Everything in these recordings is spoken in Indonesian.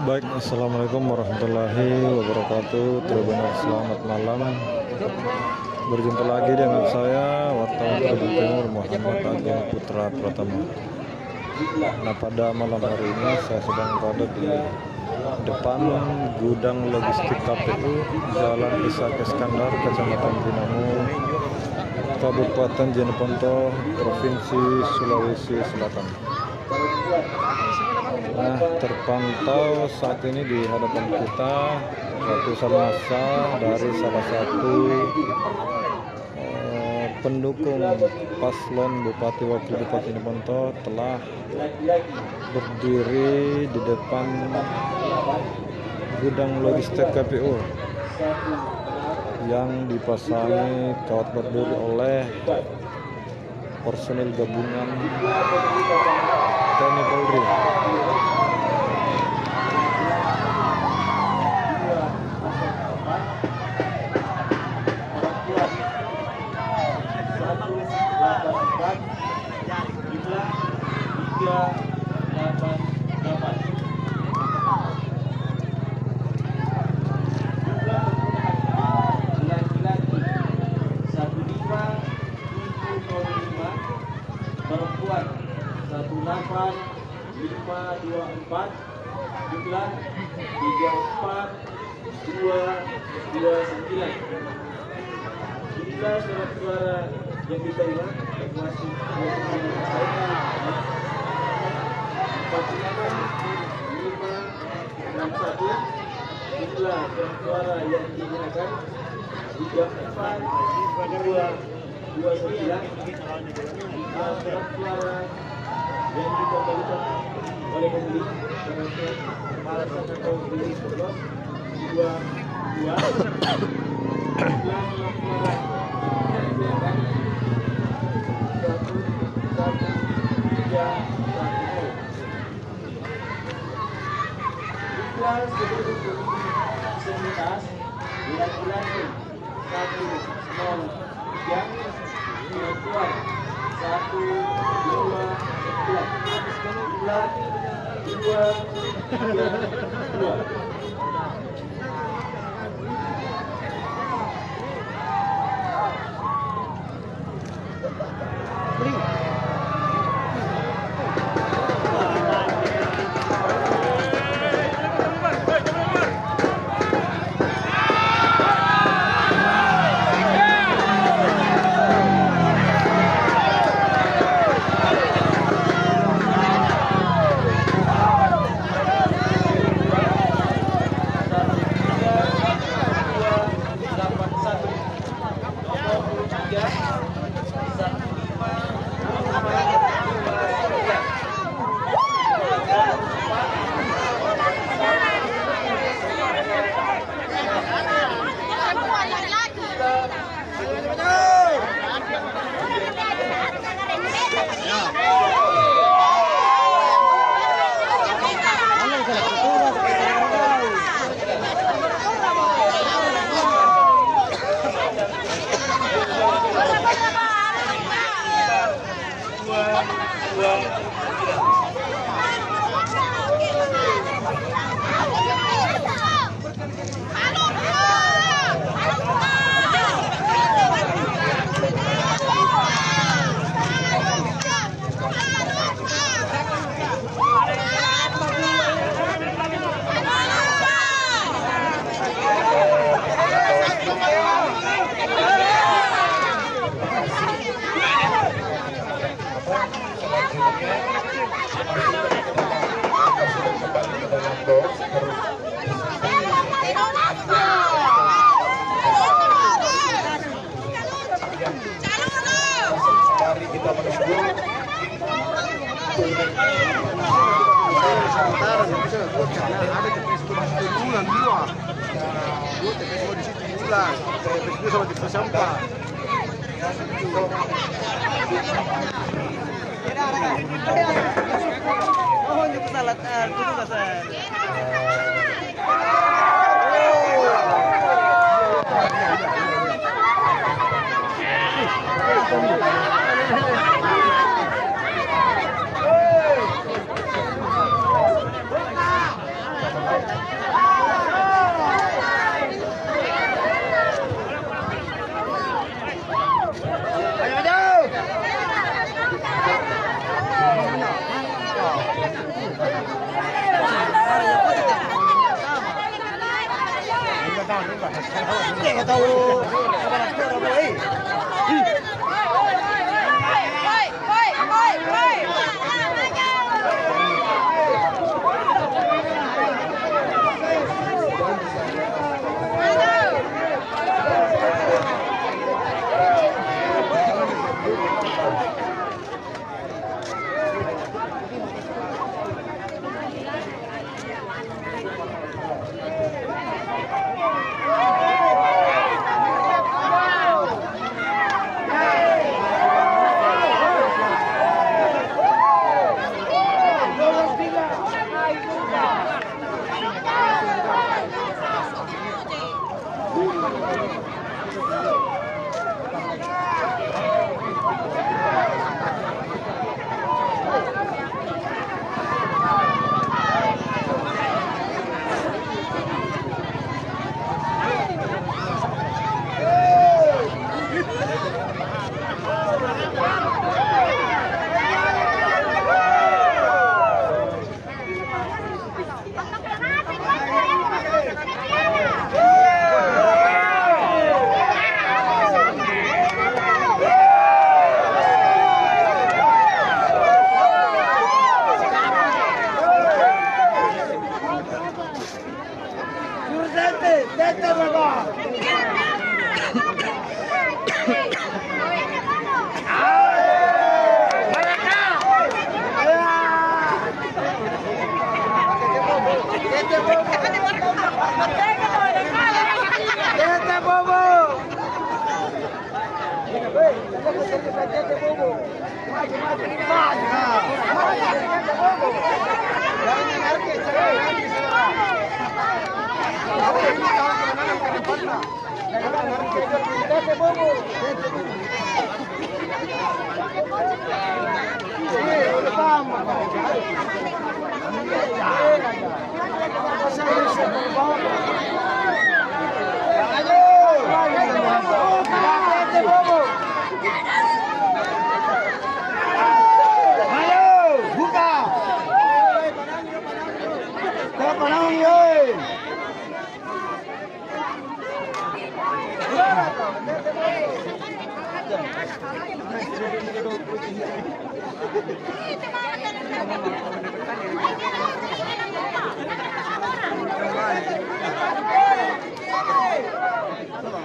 Baik, assalamualaikum warahmatullahi wabarakatuh. Tribuners, selamat malam. Berjumpa lagi dengan saya, wartawan Tribun Timur Muhammad Agung Putra Pratama. Nah, pada malam hari ini saya sedang berada di depan gudang logistik KPU Jalan Ishak Iskandar, Kecamatan Dinamo, Kabupaten Jeneponto, Provinsi Sulawesi Selatan. Nah, terpantau saat ini di hadapan kita ratusan massa dari salah satu pendukung paslon Bupati Wakil Bupati Jeneponto telah berdiri di depan gudang logistik KPU yang dipasangi kawat berduri oleh personil gabungan TNI Polri. Perempuan 18524, jumlah 34229. Jumlah surat suara yang diterima termasuk pasangan 561. Jumlah surat suara yang digunakan 34229. Surat suara yang dikembalikan oleh pemilih alasan atau pilih coblos 22.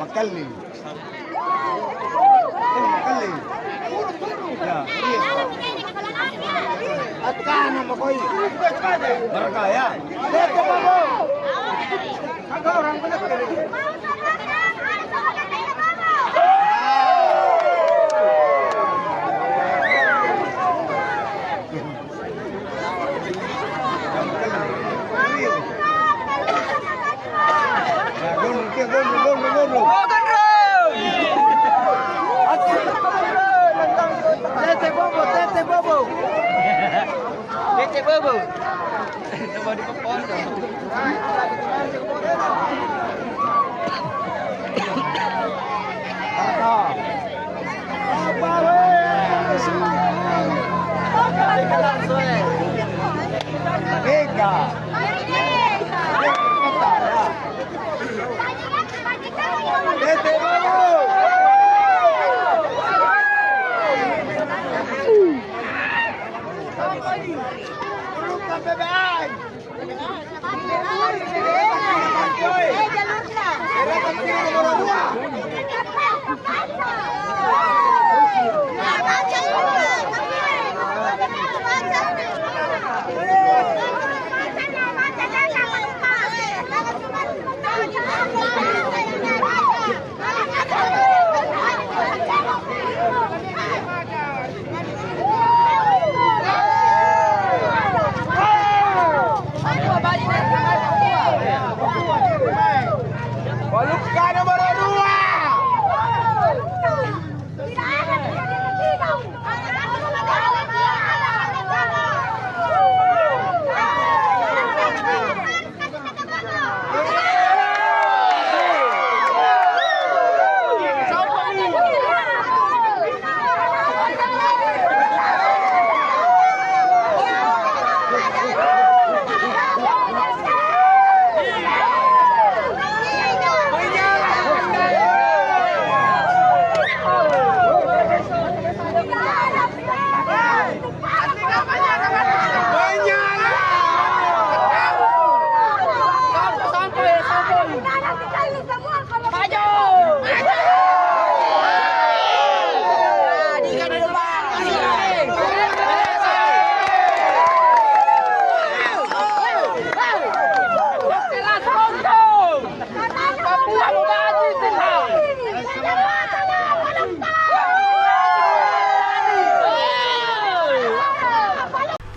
Makalin. Makalin. Ya. At kano mo koy? Barka ya. Dito pa mo. Kagaw rang ko na. Tete bobo. Coba di pondok. Walup ka na ba?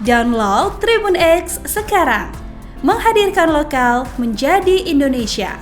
Download Tribun X sekarang. Menghadirkan lokal menjadi Indonesia.